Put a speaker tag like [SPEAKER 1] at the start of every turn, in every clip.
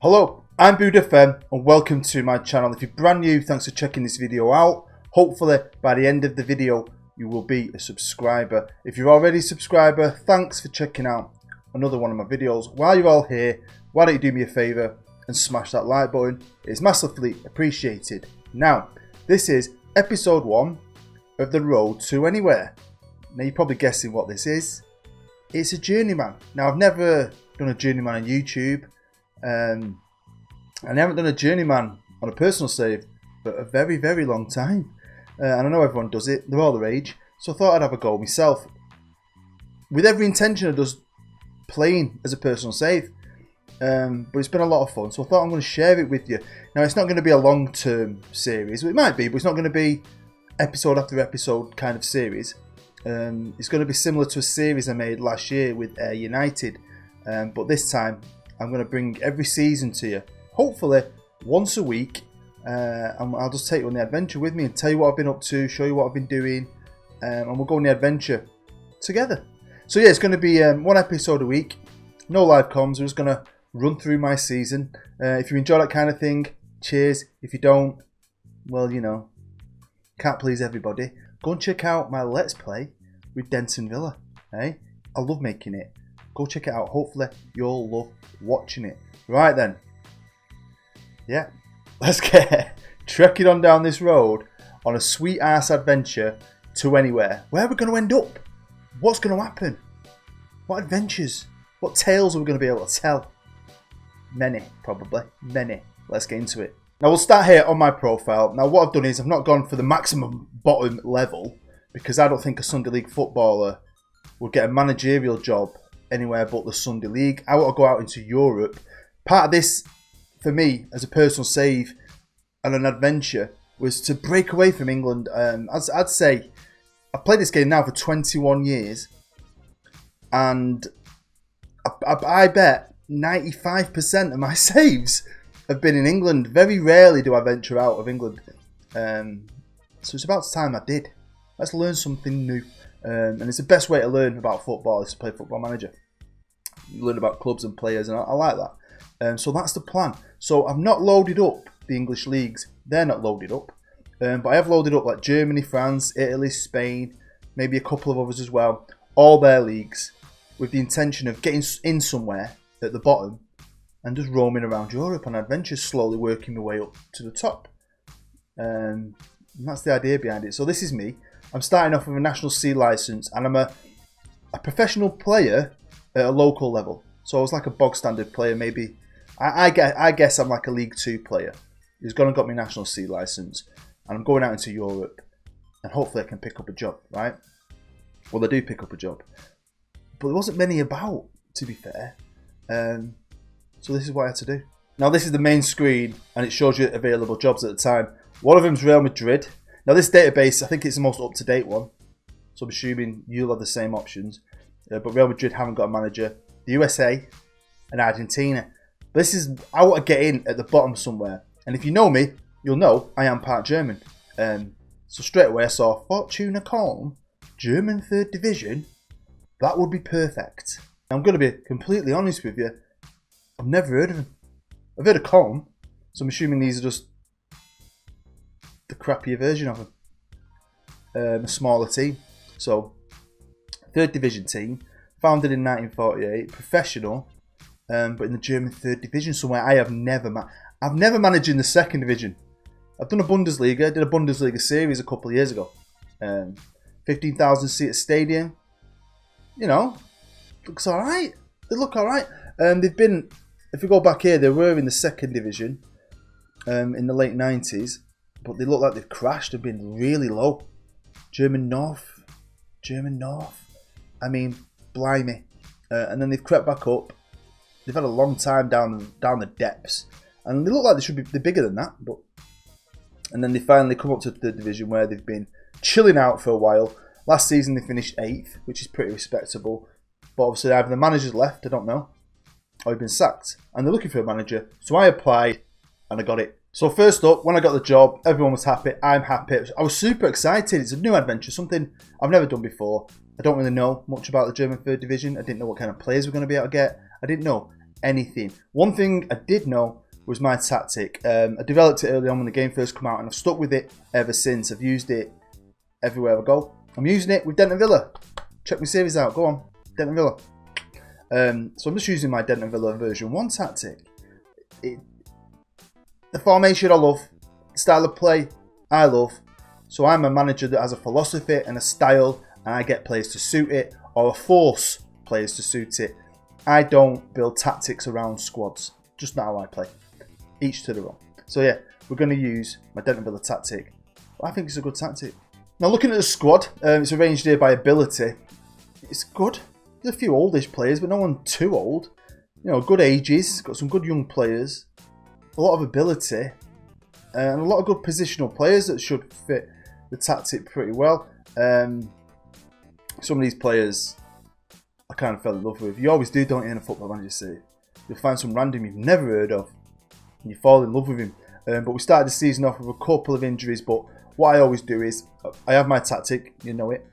[SPEAKER 1] Hello, I'm BOODFM and welcome to my channel. If you're brand new, thanks for checking this video out. Hopefully by the end of the video you will be a subscriber. If you're already a subscriber, thanks for checking out another one of my videos. While you're all here, why don't you do me a favour and smash that like button? It's massively appreciated. Now, this is episode 1 of The Road to Anywhere. Now you're probably guessing what this is. It's a Journeyman. Now I've never done a Journeyman on YouTube. And I haven't done a Journeyman on a personal save for a very, very long time. And I know everyone does it. They're all their age. So I thought I'd have a go myself. With every intention of just playing as a personal save. But it's been a lot of fun. So I thought I'm going to share it with you. Now it's not going to be a long-term series. Well, it might be, but it's not going to be episode after episode kind of series. It's going to be similar to a series I made last year with Air United. But this time I'm going to bring every season to you, hopefully once a week, and I'll just take you on the adventure with me and tell you what I've been up to, show you what I've been doing, and we'll go on the adventure together. So yeah, it's going to be one episode a week, no live comms. We're just going to run through my season. If you enjoy that kind of thing, cheers. If you don't, well, you know, can't please everybody. Go and check out my Let's Play with Denton Villa. Hey, I love making it. Go check it out. Hopefully you'll love watching it. Right then. Yeah. Let's get trekking on down this road on a sweet ass adventure to anywhere. Where are we going to end up? What's going to happen? What adventures? What tales are we going to be able to tell? Many, probably. Many. Let's get into it. Now we'll start here on my profile. Now what I've done is I've not gone for the maximum bottom level because I don't think a Sunday League footballer would get a managerial job anywhere but the Sunday League. I want to go out into Europe. Part of this, for me, as a personal save and an adventure, was to break away from England. I'd say I've played this game now for 21 years, and I bet 95% of my saves have been in England. Very rarely do I venture out of England. So it's about time I did. Let's learn something new. And it's the best way to learn about football is to play Football Manager. You learn about clubs and players, and I like that. So that's the plan. So I've not loaded up the English leagues. They're not loaded up. But I have loaded up like Germany, France, Italy, Spain, maybe a couple of others as well. All their leagues with the intention of getting in somewhere at the bottom and just roaming around Europe on adventures, slowly working my way up to the top. And that's the idea behind it. So this is me. I'm starting off with a National C licence, and I'm a professional player at a local level. So I was like a bog standard player, maybe. I guess I'm like a League 2 player who's gone and got my National C licence, and I'm going out into Europe, and hopefully I can pick up a job, right? Well, I do pick up a job, but there wasn't many about, to be fair. So this is what I had to do. Now this is the main screen, and it shows you available jobs at the time. One of them is Real Madrid. Now this database, I think it's the most up-to-date one, so I'm assuming you'll have the same options. But Real Madrid haven't got a manager. The USA and Argentina. This is, I want to get in at the bottom somewhere. And if you know me, you'll know I am part German. So straight away I saw Fortuna Köln, German 3rd Division. That would be perfect. Now, I'm going to be completely honest with you. I've never heard of them. I've heard of Köln, so I'm assuming these are just the crappier version of them. A smaller team. So, 3rd Division team, founded in 1948, professional, but in the German 3rd Division somewhere. I've never managed in the 2nd Division. I've done a Bundesliga. I did a Bundesliga series a couple of years ago. 15,000 seat stadium. You know, looks alright. They look alright. They've been, if we go back here, they were in the 2nd Division in the late 90s. But they look like they've crashed. They've been really low. German North. I mean, blimey. And then they've crept back up. They've had a long time down the depths. And they look like they should be bigger than that. And then they finally come up to the 3rd Division where they've been chilling out for a while. Last season they finished 8th, which is pretty respectable. But obviously either the manager's left, I don't know, or he's been sacked. And they're looking for a manager. So I applied and I got it. So first up, when I got the job, everyone was happy. I'm happy. I was super excited. It's a new adventure, something I've never done before. I don't really know much about the German 3rd Division. I didn't know what kind of players we're going to be able to get. I didn't know anything. One thing I did know was my tactic. I developed it early on when the game first came out, and I've stuck with it ever since. I've used it everywhere I go. I'm using it with Denton Villa. Check my series out. Go on, Denton Villa. So I'm just using my Denton Villa version 1 tactic. The formation I love, the style of play I love. So I'm a manager that has a philosophy and a style, and I get players to suit it, or I force players to suit it. I don't build tactics around squads. Just not how I play. Each to their own. So yeah, we're going to use my Denton Villa tactic. I think it's a good tactic. Now looking at the squad, it's arranged here by ability. It's good. There's a few oldish players, but no one too old. You know, good ages. Got some good young players. A lot of ability. And a lot of good positional players that should fit the tactic pretty well. Some of these players I kind of fell in love with. You always do, don't you, in a football manager series? You'll find some random you've never heard of, and you fall in love with him. But we started the season off with a couple of injuries, but what I always do is, I have my tactic, you know it,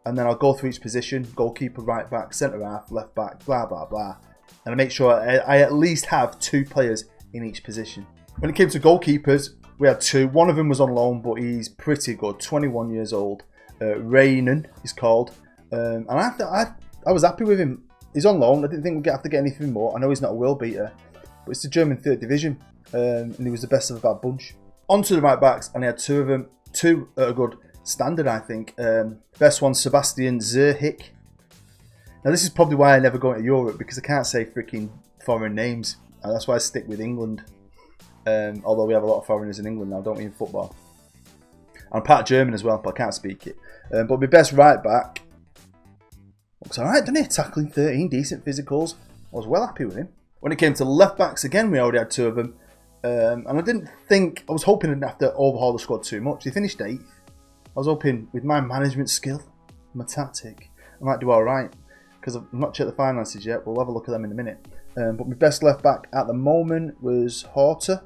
[SPEAKER 1] and then I'll go through each position, goalkeeper, right back, centre half, left back, blah, blah, blah. And I make sure I at least have 2 players in each position. When it came to goalkeepers, we had 2. One of them was on loan, but he's pretty good, 21 years old. Raynan, he's called. And I was happy with him. He's on loan. I didn't think we'd have to get anything more. I know he's not a world beater, but it's the German 3rd division, and he was the best of a bad bunch. On to the right backs, and I had 2 of them. 2 at a good standard, I think. Best one, Sebastian Zerhick. Now this is probably why I never go into Europe, because I can't say freaking foreign names, and that's why I stick with England. Although we have a lot of foreigners in England now, don't we, in football? I'm part German as well, but I can't speak it. But my best right back looks alright, doesn't he? Tackling 13, decent physicals. I was well happy with him. When it came to left backs, again, we already had 2 of them. And I was hoping I didn't have to overhaul the squad too much. They finished 8th. I was hoping with my management skill, my tactic, I might do alright. Because I've not checked the finances yet. We'll have a look at them in a minute. But my best left back at the moment was Horter,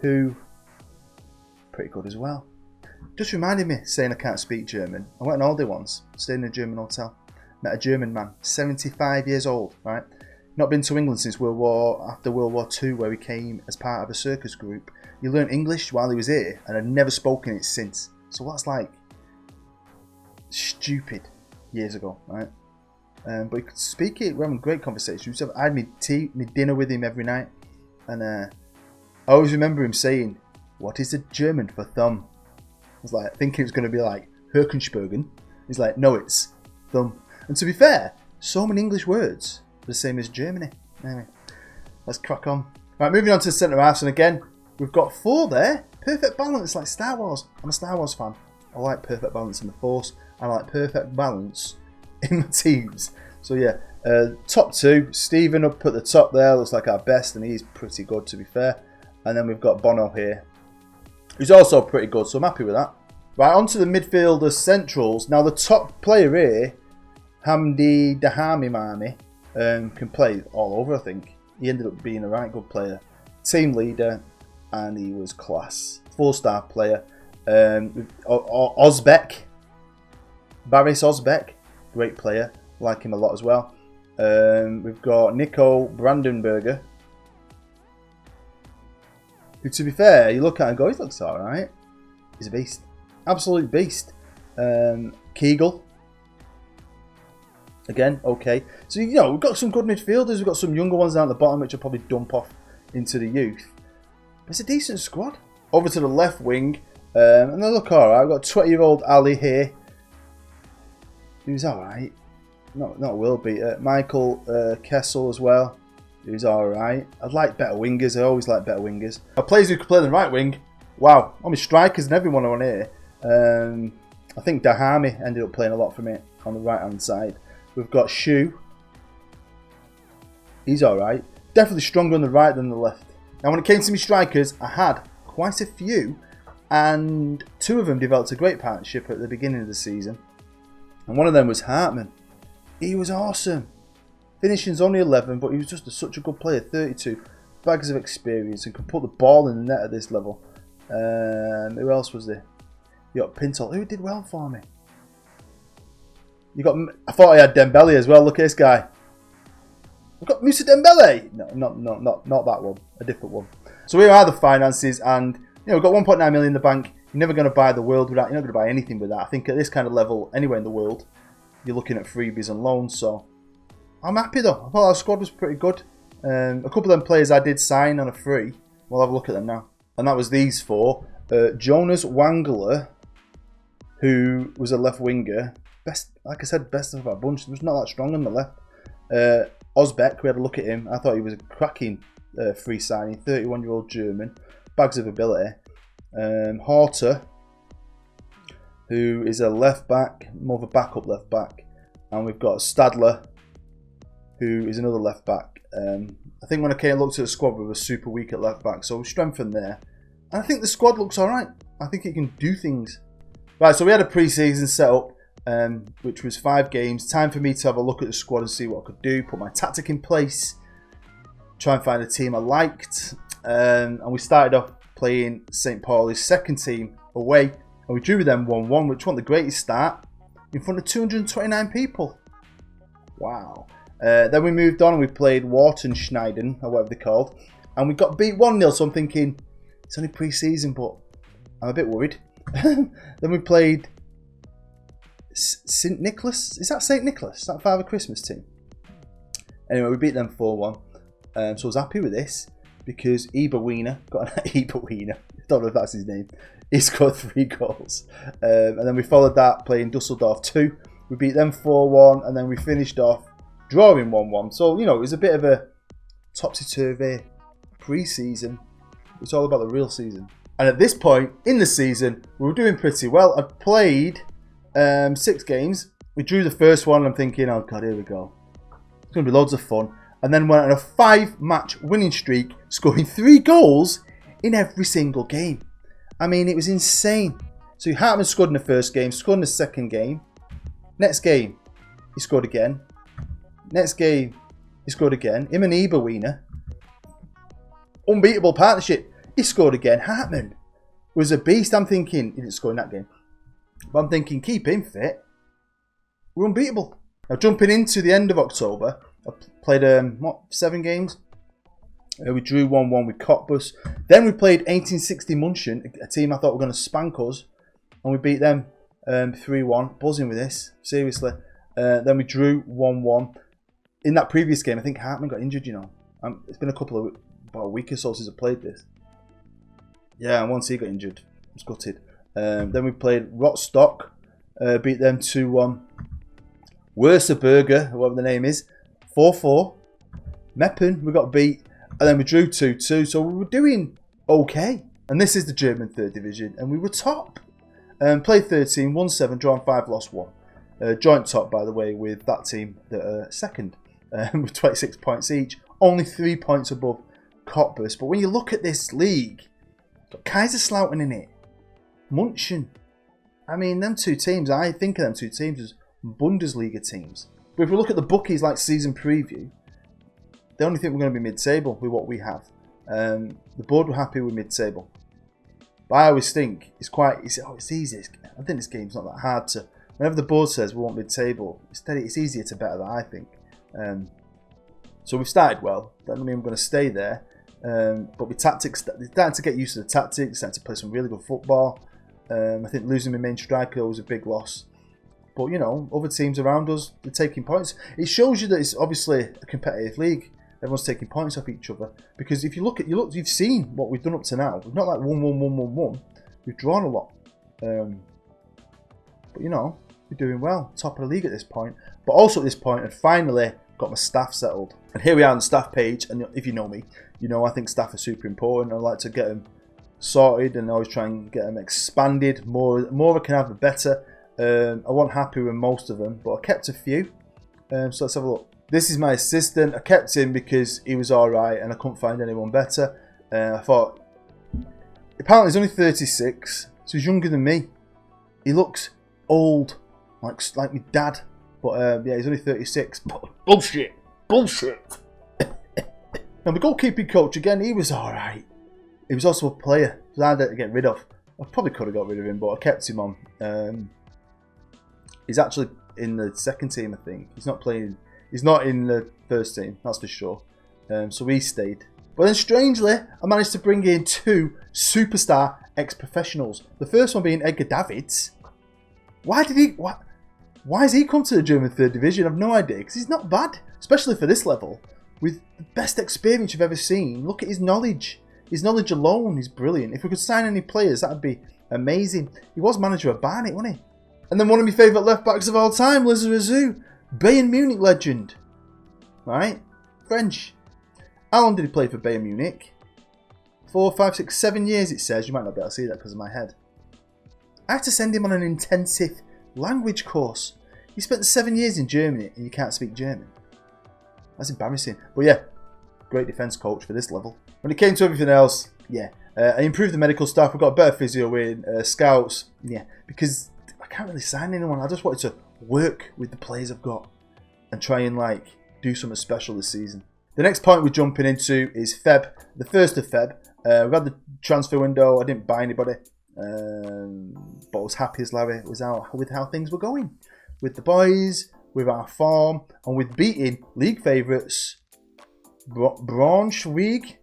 [SPEAKER 1] who pretty good as well. Just reminded me, saying I can't speak German. I went on holiday once, stayed in a German hotel. Met a German man, 75 years old, right? Not been to England since after World War II, where he came as part of a circus group. He learned English while he was here, and had never spoken it since. So that's like stupid years ago, right? But he could speak it. We're having great conversations. I had my dinner with him every night, and I always remember him saying, "What is the German for thumb?" I was like thinking it was going to be like Herkenspergen. He's like, "No, it's thumb." And to be fair, so many English words are the same as Germany. Anyway, let's crack on. Right, moving on to the centre halves, and again, we've got 4 there. Perfect balance, like Star Wars. I'm a Star Wars fan. I like perfect balance in the Force. I like perfect balance in my teams. So yeah, top 2, Stephen up at the top there, looks like our best, and he's pretty good, to be fair. And then we've got Bono here, who's also pretty good, so I'm happy with that. Right, on to the midfielders, centrals. Now the top player here, Hamdi Dahamimami, can play all over, I think. He ended up being a right good player. Team leader, and he was class. 4-star player. Ozbek. Baris Ozbek, great player. Like him a lot as well. We've got Nico Brandenberger, who, to be fair, you look at him and go, he looks alright. He's a beast. Absolute beast. Kegel. Again, okay. So, you know, we've got some good midfielders. We've got some younger ones down at the bottom, which will probably dump off into the youth. But it's a decent squad. Over to the left wing. And they look alright. We've got 20-year-old Ali here, who's alright. Not a world beater. Michael Kessel as well, who's alright. I'd like better wingers. I always like better wingers. Players who can play the right wing. Wow. I mean, strikers and everyone on here. I think Dahami ended up playing a lot for me on the right-hand side. We've got Shu. He's alright. Definitely stronger on the right than the left. Now, when it came to me strikers, I had quite a few. And 2 of them developed a great partnership at the beginning of the season. And one of them was Hartman. He was awesome. Finishing's only 11, but he was just such a good player. 32. Bags of experience and could put the ball in the net at this level. Who else was there? You got Pinto, who did well for me. You got. I thought I had Dembele as well. Look at this guy. We've got Moussa Dembele. No, not that one. A different one. So here are the finances, and we've got 1.9 million in the bank. You're never going to buy the world with that. You're not going to buy anything with that. I think at this kind of level, anywhere in the world, you're looking at freebies and loans. So I'm happy though. I thought our squad was pretty good. A couple of them players I did sign on a free. We'll have a look at them now. And that was these four. Jonas Wangler, who was a left winger. Best, like I said, best of our bunch. He was not that strong on the left. Osbeck, we had a look at him. I thought he was a cracking free signing. 31-year-old German. Bags of ability. Horter, who is a left back, more of a backup left back. And we've got Stadler, who is another left back. I think when I came and looked at the squad, we were super weak at left back, so strengthened there. And I think the squad looks alright. I think it can do things. Right, so we had a pre-season set up, which was 5 games. Time for me to have a look at the squad and see what I could do, put my tactic in place, try and find a team I liked. And we started off playing St. Pauli's second team away, and we drew with them 1-1, which wasn't the greatest start, in front of 229 people. Wow. Then we moved on and we played Wartenschneiden, or whatever they're called, and we got beat 1-0, so I'm thinking, it's only pre-season, but I'm a bit worried. Then we played St. Nicholas. Is that St. Nicholas? Is that Father Christmas team? Anyway, we beat them 4-1, so I was happy with this, because Eber Wiener, got an Eber Wiener, I don't know if that's his name, he scored 3 goals. And then we followed that playing Dusseldorf 2. We beat them 4-1, and then we finished off drawing 1-1. So, it was a bit of a topsy-turvy pre-season. It's all about the real season. And at this point in the season, we were doing pretty well. I played 6 games. We drew the first one, and I'm thinking, oh God, here we go. It's going to be loads of fun. And then went on a 5-match winning streak, scoring 3 goals in every single game. I mean, it was insane. So Hartman scored in the first game, scored in the second game. Next game, he scored again. Next game, he scored again. Him and Eber Wiener. Unbeatable partnership. He scored again. Hartman was a beast. I'm thinking, he didn't score in that game, but I'm thinking, keep him fit. We're unbeatable. Now, jumping into the end of October, I played, 7 games? We drew 1-1 with Cottbus. Then we played 1860 Munchen, a team I thought were going to spank us. And we beat them 3-1. Buzzing with this, seriously. Then we drew 1-1. In that previous game, I think Hartman got injured, It's been about a week or so since I played this. Yeah, and once he got injured, I was gutted. Then we played Rostock, beat them 2-1. Wurzelberger, whatever the name is, 4-4. Meppen, we got beat, and then we drew 2-2. So we were doing okay. And this is the German 3rd Division, and we were top. Played 13, won 7, drawn 5, lost 1. Joint top, by the way, with that team that are second, with 26 points each. Only 3 points above Cottbus. But when you look at this league, got Kaiserslautern in it, Munchen. I mean, them 2 teams, I think of them 2 teams as Bundesliga teams. But if we look at the bookies like season preview, they only think we're going to be mid-table with what we have. The board were happy with mid-table. But I always think it's easy. I think this game's not that hard to. Whenever the board says we want mid-table, it's easier to better that, I think. So we've started well. That doesn't mean I'm going to stay there. But with tactics, they're starting to get used to the tactics, starting to play some really good football. I think losing my main striker was a big loss. But, other teams around us, they're taking points. It shows you that it's obviously a competitive league. Everyone's taking points off each other. Because if you look, you've seen what we've done up to now. We've not like 1-1-1-1-1. We've drawn a lot. But, we're doing well. Top of the league at this point. But also at this point, I'd finally got my staff settled. And here we are on the staff page. And if you know me, I think staff are super important. I like to get them sorted and always try and get them expanded. More I can have, the better. I wasn't happy with most of them, but I kept a few. So let's have a look. This is my assistant. I kept him because he was alright and I couldn't find anyone better. I thought, apparently he's only 36, so he's younger than me. He looks old, like my dad. But yeah, he's only 36. Bullshit. Now the goalkeeping coach, again, he was alright. He was also a player, so I had to get rid of. I probably could have got rid of him, but I kept him on. He's actually in the second team, I think. He's not playing He's not in the first team, that's for sure. So he stayed. But then strangely, I managed to bring in 2 superstar ex-professionals. The first one being Edgar Davids. Why has he come to the German 3rd Division? I've no idea, because he's not bad, especially for this level. With the best experience you've ever seen. Look at his knowledge. His knowledge alone is brilliant. If we could sign any players, that would be amazing. He was manager of Barnet, wasn't he? And then one of my favourite left-backs of all time, Lizarazu. Bayern Munich legend. Right? French. How long did he play for Bayern Munich? 4, 5, 6, 7 years it says. You might not be able to see that because of my head. I had to send him on an intensive language course. He spent 7 years in Germany and you can't speak German. That's embarrassing. But yeah, great defence coach for this level. When it came to everything else, yeah. I improved the medical staff. We've got a better physio in. Scouts, yeah. Because I can't really sign anyone. I just wanted to work with the players I've got and try and like do something special this season. The next point we're jumping into is Feb. The 1st of Feb. We've had the transfer window. I didn't buy anybody. But I was happy as Larry was out with how things were going. With the boys, with our form, and with beating league favourites Braunschweig.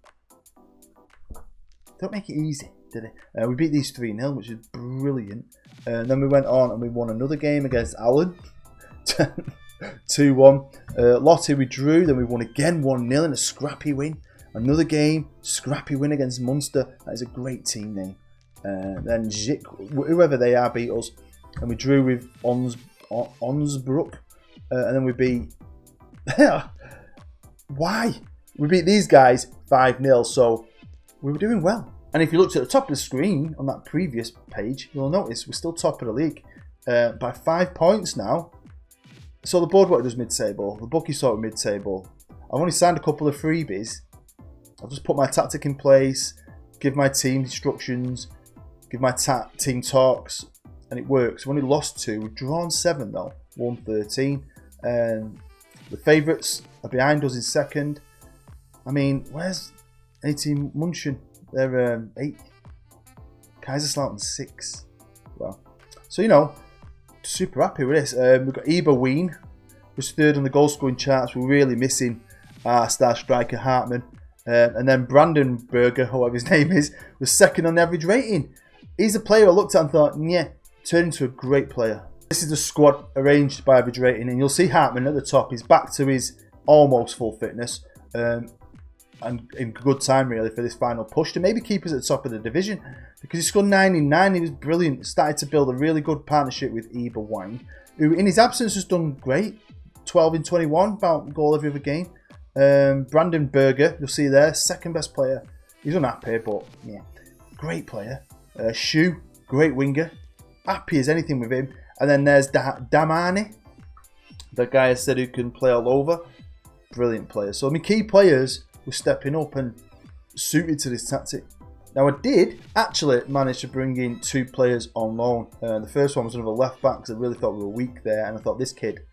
[SPEAKER 1] Don't make it easy, did they? We beat these 3-0, which is brilliant. And then we went on and we won another game against Allen. 2-1. Lottie we drew, then we won again 1-0 in a scrappy win. Another game, scrappy win against Munster. That is a great team name. Then Zik, whoever they are, beat us. And we drew with Onsbrook. And then we beat... Why? We beat these guys 5-0, so we were doing well. And if you looked at the top of the screen on that previous page, you'll notice we're still top of the league by 5 points now. So the board what does mid-table, the bookie sort of mid-table. I've only signed a couple of freebies. I'll just put my tactic in place, give my team instructions, give my team talks, and it works. We've only lost 2. We've drawn 7 though, 1-13. And the favourites are behind us in 2nd. I mean, where's 18 Munchen? They're 8. Kaiserslautern 6. Well, so you know, super happy with this. We've got Eber Wien, who's 3rd on the goal scoring charts. We're really missing our star striker Hartmann. And then Brandon Berger, whoever his name is, was 2nd on the average rating. He's a player I looked at and thought, yeah, turned into a great player. This is the squad arranged by average rating, and you'll see Hartmann at the top. He's back to his almost full fitness. And in good time really for this final push to maybe keep us at the top of the division, because he scored 9 in 9. He was brilliant. Started to build a really good partnership with Eber Wine, who in his absence has done great. 12 in 21, about a goal every other game. Brandon Berger, you'll see there, 2nd best player. He's unhappy, but yeah, great player. Shu, great winger, happy as anything with him. And then there's Damani, the guy I said who can play all over, brilliant player. So my key players were stepping up and suited to this tactic. Now I did actually manage to bring in 2 players on loan. The first one was another left back because I really thought we were weak there, and I thought this kid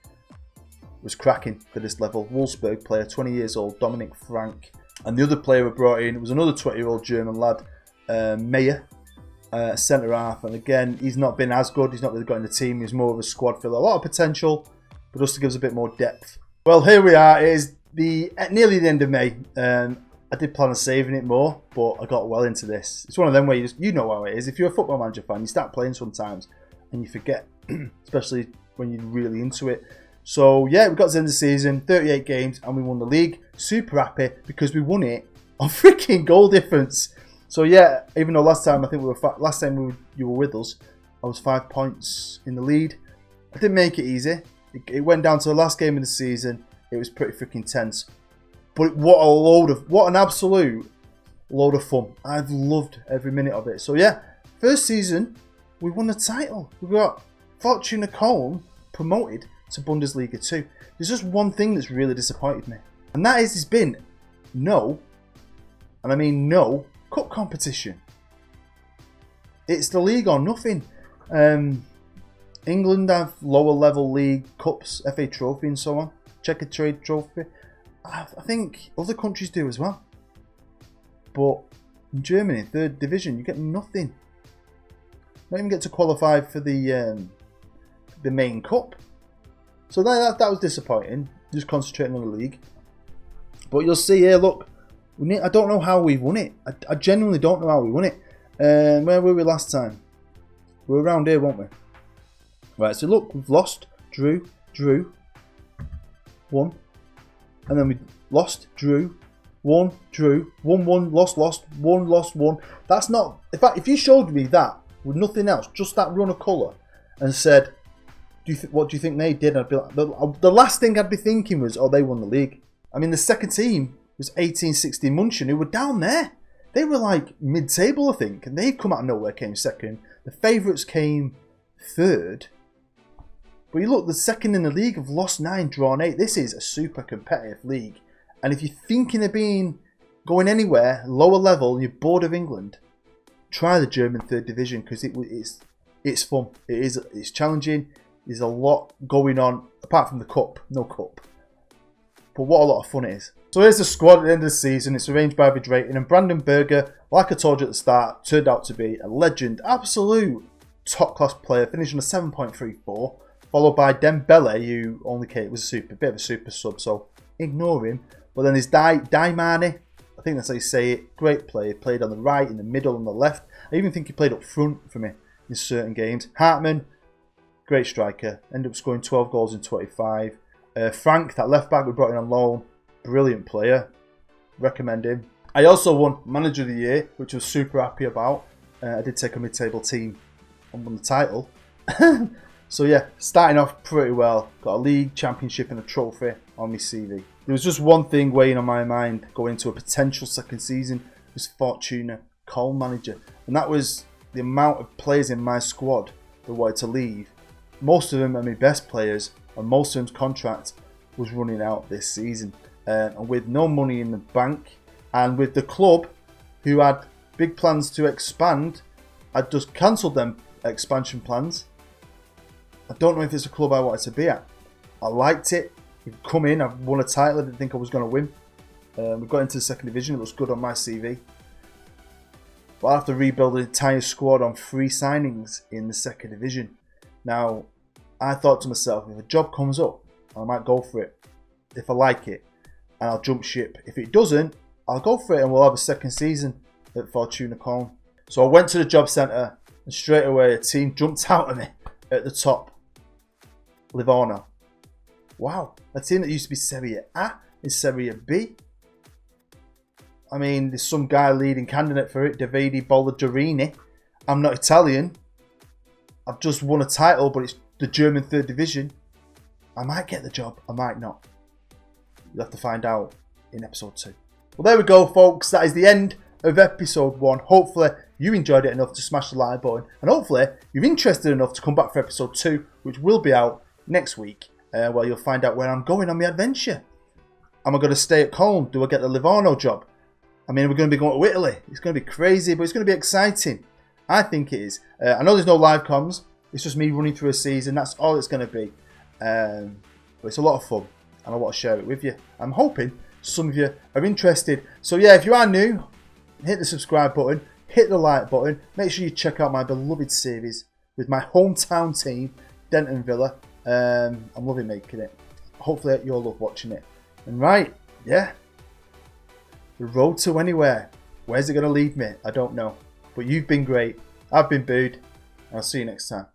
[SPEAKER 1] was cracking for this level. Wolfsburg player, 20 years old, Dominic Frank. And the other player we brought in was another 20-year-old German lad, Meyer, centre half. And again, he's not been as good. He's not really got in the team. He's more of a squad filler. A lot of potential, but just to give us a bit more depth. Well, here we are. It is nearly the end of May. I did plan on saving it more, but I got well into this. It's one of them where you know how it is. If you're a Football Manager fan, you start playing sometimes and you forget, especially when you're really into it. So yeah, we got to the end of the season, 38 games, and we won the league. Super happy because we won it on freaking goal difference. So yeah, even though last time you were with us, I was 5 points in the lead. I didn't make it easy. It went down to the last game of the season. It was pretty freaking tense. But what an absolute load of fun. I've loved every minute of it. So yeah, first season, we won the title. We got Fortuna Köln promoted to Bundesliga 2. There's just one thing that's really disappointed me. And that is, there's been no, and I mean no, cup competition. It's the league or nothing. England have lower level league cups, FA Trophy and so on. Checker Trade Trophy. I think other countries do as well. But in Germany, 3rd division, you get nothing. Not even get to qualify for the main cup. So that was disappointing. just concentrating on the league. But you'll see here, look, I don't know how we won it. I genuinely don't know how we won it. Where were we last time? We were around here, weren't we? Right, so look, we've lost, drew, won. And then we lost, drew, won, lost, won. That's not... In fact, if you showed me that with nothing else, just that run of colour, and said, what do you think they did? I'd be like, the last thing I'd be thinking was, oh, they won the league. I mean, the second team was 1860 Munchen, who were down there. They were like mid-table, I think, and they've come out of nowhere, came second. The favourites came third. But you look, the second in the league have lost 9, drawn 8. This is a super competitive league. And if you're thinking of going anywhere, lower level, and you're bored of England, try the German 3rd Division, because it's fun. It's challenging. There's a lot going on, apart from the cup. No cup. But what a lot of fun it is. So here's the squad at the end of the season. It's arranged by average rating. And Brandon Berger, like I told you at the start, turned out to be a legend. Absolute top-class player. Finished on a 7.34. Followed by Dembele, who only was a bit of a super sub, so ignore him. But then there's Daimane, I think that's how you say it. Great player. Played on the right, in the middle, on the left. I even think he played up front for me in certain games. Hartmann, great striker. Ended up scoring 12 goals in 25. Frank, that left back we brought in on loan. Brilliant player. Recommend him. I also won Manager of the Year, which I was super happy about. I did take a mid-table team and won the title. So yeah, starting off pretty well. Got a league, championship and a trophy on my CV. There was just one thing weighing on my mind going into a potential second season, was Fortuna Köln manager. And that was the amount of players in my squad that wanted to leave. Most of them are my best players, and most of them's contract was running out this season. And with no money in the bank, and with the club, who had big plans to expand, I'd just cancelled them expansion plans. I don't know if it's a club I wanted to be at. I liked it. We've come in. I've won a title. I didn't think I was going to win. We got into the second division. It looks good on my CV. But I have to rebuild the entire squad on 3 signings in the second division. Now, I thought to myself, if a job comes up, I might go for it. If I like it, and I'll jump ship. If it doesn't, I'll go for it, and we'll have a second season at Fortuna Köln. So I went to the job centre, and straight away a team jumped out at me at the top. Livorno. Wow, a team that used to be Serie A is Serie B. I mean, there's some guy leading candidate for it, Davide Bollerini. I'm not Italian. I've just won a title, but it's the German 3rd Division. I might get the job, I might not. You'll have to find out in episode 2. Well, there we go, folks. That is the end of episode 1. Hopefully, you enjoyed it enough to smash the like button. And hopefully, you're interested enough to come back for episode 2, which will be out next week. Where you'll find out where I'm going on my adventure. Am I going to stay at Köln? Do I get the Livorno job? I mean, we're going to be going to Italy. It's going to be crazy, but it's going to be exciting. I think it is. I know there's no live comms. It's just me running through a season. That's all it's going to be. But it's a lot of fun, and I want to share it with you. I'm hoping some of you are interested. So yeah, if you are new, hit the subscribe button, hit the like button. Make sure you check out my beloved series with my hometown team, Denton Villa. I'm loving making it. Hopefully you'll love watching it. And right, yeah, the road to anywhere. Where's it going to lead me? I don't know. But you've been great. I've been Bood. I'll see you next time.